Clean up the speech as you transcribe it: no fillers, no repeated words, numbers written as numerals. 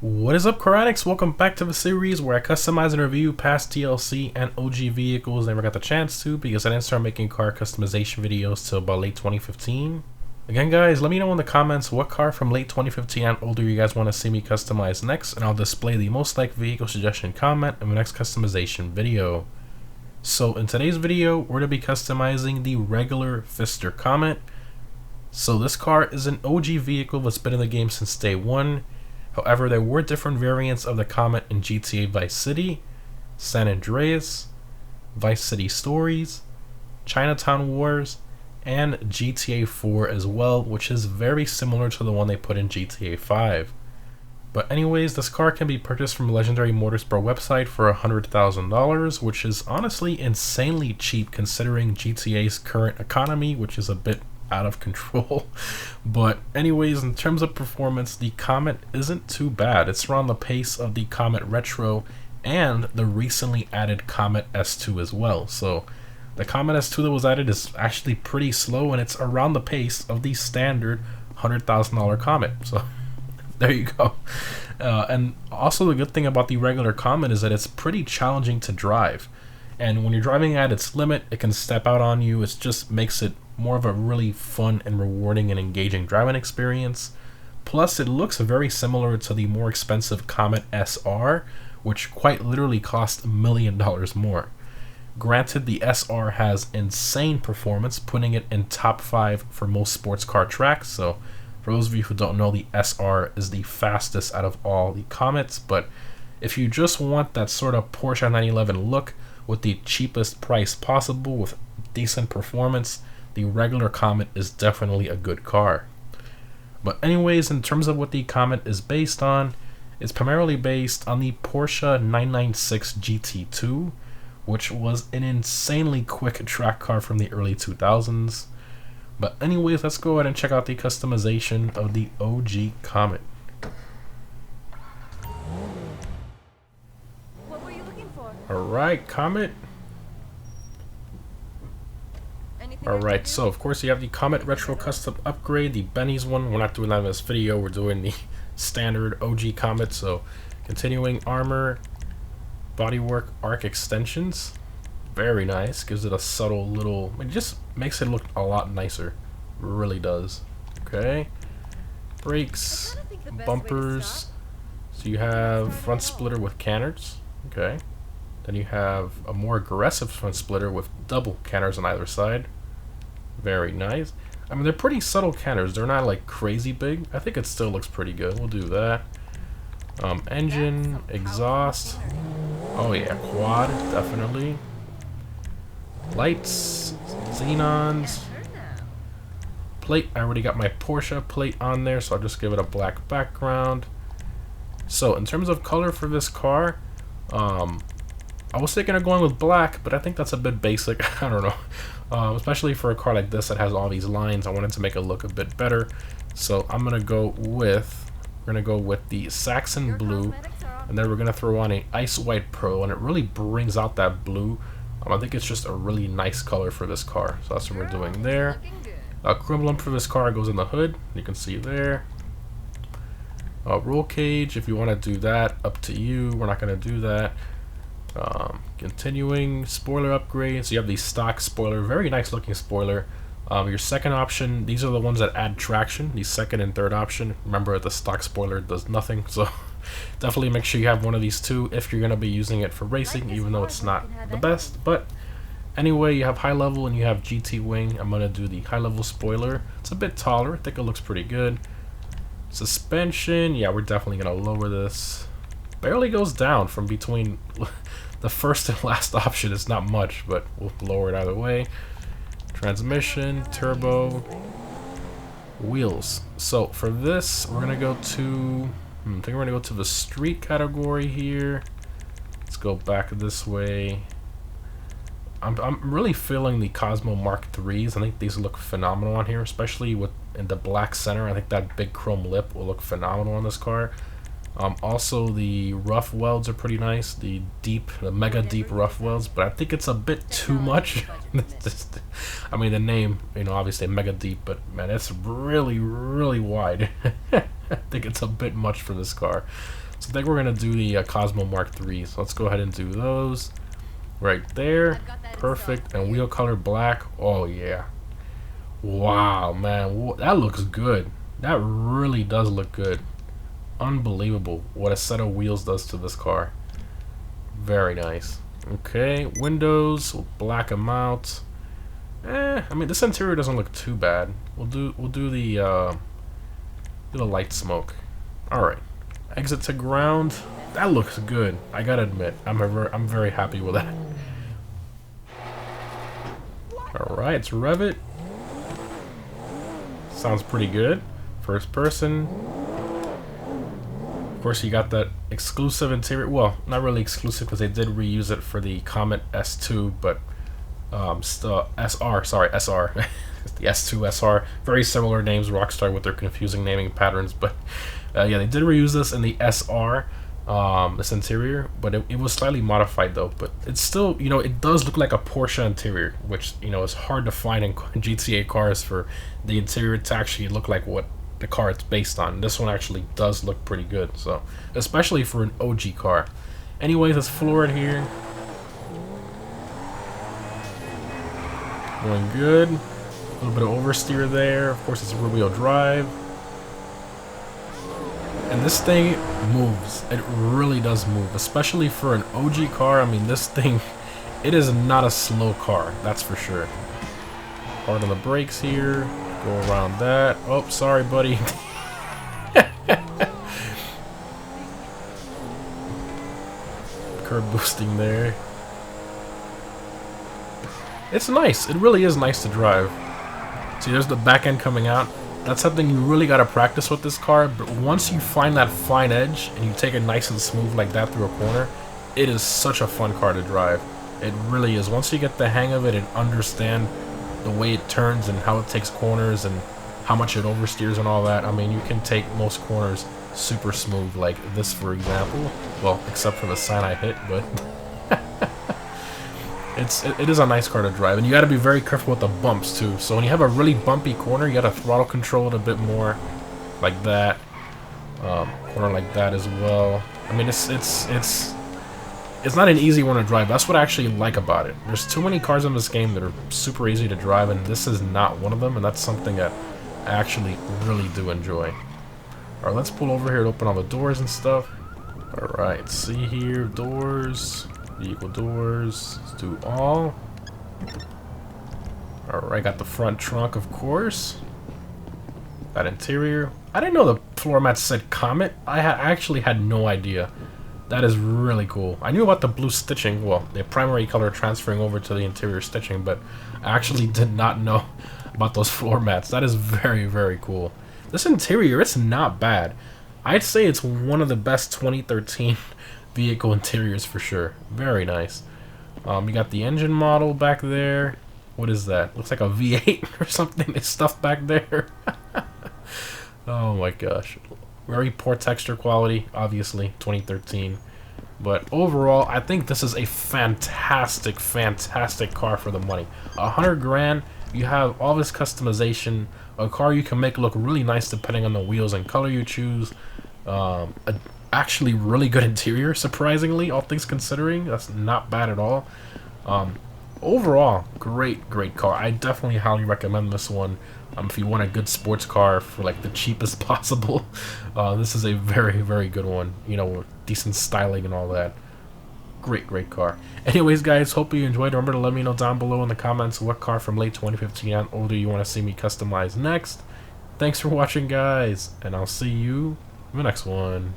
What is up, Karatics? Welcome back to the series where I customize and review past DLC and OG vehicles. Never got the chance to because I didn't start making car customization videos till about late 2015. Again, guys, let me know in the comments what car from late 2015 and older you guys want to see me customize next, and I'll display the most liked vehicle suggestion comment in the next customization video. So in today's video, we're going to be customizing the regular Pfister Comet. So this car is an OG vehicle that's been in the game since day one. However, there were different variants of the Comet in GTA Vice City, San Andreas, Vice City Stories, Chinatown Wars, and GTA 4 as well, which is very similar to the one they put in GTA 5. But anyways, this car can be purchased from Legendary Motors Pro website for $100,000, which is honestly insanely cheap considering GTA's current economy, which is a bit out of control. But anyways, in terms of performance, the Comet isn't too bad. It's around the pace of the Comet Retro and the recently added Comet S2 as well. So the Comet S2 that was added is actually pretty slow, and it's around the pace of the standard $100,000 Comet. So there you go. And also the good thing about the regular Comet is that it's pretty challenging to drive. And when you're driving at its limit, it can step out on you. It just makes it more of a really fun and rewarding and engaging driving experience. Plus, it looks very similar to the more expensive Comet SR, which quite literally cost $1 million more. Granted, the SR has insane performance, putting it in top 5 for most sports car tracks. So for those of you who don't know, the SR is the fastest out of all the Comets. But if you just want that sort of Porsche 911 look with the cheapest price possible with decent performance, the regular Comet is definitely a good car. But anyways, in terms of what the Comet is based on, it's primarily based on the Porsche 996 GT2, which was an insanely quick track car from the early 2000s. But anyways, let's go ahead and check out the customization of the OG Comet. What were you looking for? Alright, Comet. Alright, so of course you have the Comet Retro Custom Upgrade, the Benny's one. We're not doing that in this video, we're doing the standard OG Comet. So continuing armor, bodywork, arc extensions. Very nice, gives it a subtle little, it just makes it look a lot nicer. Really does. Okay. Brakes, bumpers. So you have front splitter with canners. Okay. Then you have a more aggressive front splitter with double canners on either side. Very nice. I mean, they're pretty subtle canners. They're not like crazy big. I think it still looks pretty good. We'll do that. Engine, exhaust. Oh yeah, quad, definitely. Lights, xenons. Plate, I already got my Porsche plate on there, so I'll just give it a black background. So in terms of color for this car, I was thinking of going with black, but I think that's a bit basic. I don't know. Especially for a car like this that has all these lines, I wanted to make it look a bit better. So I'm gonna go with, the Saxon blue, and then we're gonna throw on a ice white pearl, and it really brings out that blue. I think it's just a really nice color for this car. So that's what we're doing there. Chrome lump for this car goes in the hood. You can see there. Roll cage, if you want to do that, up to you. We're not gonna do that. Continuing spoiler upgrades, you have the stock spoiler, very nice looking spoiler. Your second option, these are the ones that add traction. The second and third option, remember the stock spoiler does nothing, so definitely make sure you have one of these two if you're going to be using it for racing, even though it's not the best. But anyway, you have high level and you have GT wing. I'm going to do the high level spoiler. It's a bit taller, I think it looks pretty good. Suspension, yeah, we're definitely going to lower this. Barely goes down from between the first and last option. It's not much, but we'll lower it either way. Transmission, turbo, wheels. So for this, we're gonna go to, I think we're gonna go to the street category here. Let's go back this way. I'm really feeling the Cosmo Mark IIIs. I think these look phenomenal on here, especially with in the black center. I think that big chrome lip will look phenomenal on this car. Also, the rough welds are pretty nice. The mega deep rough welds, but I think it's a bit too much. I mean, the name, obviously mega deep, but man, it's really, really wide. I think it's a bit much for this car. So I think we're gonna do the Cosmo Mark III. So let's go ahead and do those right there. Perfect. And wheel color black. Oh yeah. Wow, man, that looks good. That really does look good. Unbelievable what a set of wheels does to this car. Very nice. Okay, windows, we'll black them out. I mean, this interior doesn't look too bad. We'll do the light smoke. All right, exit to ground. That looks good. I gotta admit, I'm very happy with that. All right, let's rev it. Sounds pretty good. First person. Of course, you got that exclusive interior. Well, not really exclusive because they did reuse it for the Comet S2, but SR. Sorry, SR. The S2 SR. Very similar names, Rockstar, with their confusing naming patterns. But yeah, they did reuse this in the SR, this interior, but it was slightly modified though. But it's still, you know, it does look like a Porsche interior, which, you know, is hard to find in GTA cars for the interior to actually look like what the car it's based on. This one actually does look pretty good, so especially for an OG car. Anyways, let's floor it here. Going good. A little bit of oversteer there. Of course, it's rear-wheel drive. And this thing moves. It really does move, especially for an OG car. I mean, this thing, it is not a slow car, that's for sure. Hard on the brakes here. Go around that. Oh, sorry, buddy. Curb boosting there. It's nice. It really is nice to drive. See, there's the back end coming out. That's something you really got to practice with this car. But once you find that fine edge and you take it nice and smooth like that through a corner, it is such a fun car to drive. It really is. Once you get the hang of it and understand the way it turns and how it takes corners and how much it oversteers and all that, I mean, you can take most corners super smooth, like this, for example. Well, except for the sign I hit, but it is a nice car to drive, and you got to be very careful with the bumps too. So when you have a really bumpy corner, you got to throttle control it a bit more, like that. Corner like that as well. I mean, it's not an easy one to drive. That's what I actually like about it. There's too many cars in this game that are super easy to drive, and this is not one of them, and that's something that I actually really do enjoy. Alright, let's pull over here to open all the doors and stuff. Alright, see here, doors, vehicle doors, let's do all. Alright, got the front trunk, of course. That interior. I didn't know the floor mat said Comet. I actually had no idea. That is really cool. I knew about the blue stitching, well, the primary color transferring over to the interior stitching, but I actually did not know about those floor mats. That is very, very cool. This interior, it's not bad. I'd say it's one of the best 2013 vehicle interiors for sure. Very nice. You got the engine model back there. What is that? Looks like a V8 or something they stuffed back there. Oh my gosh. Very poor texture quality, obviously, 2013. But overall, I think this is a fantastic, fantastic car for the money. 100 grand, you have all this customization, a car you can make look really nice depending on the wheels and color you choose. Actually really good interior, surprisingly, all things considering. That's not bad at all. Overall, great car. I definitely highly recommend this one. If you want a good sports car for like the cheapest possible, this is a very, very good one. You know, with decent styling and all that. Great car. Anyways, guys, hope you enjoyed. Remember to let me know down below in the comments what car from late 2015 and older you want to see me customize next. Thanks for watching, guys, and I'll see you in the next one.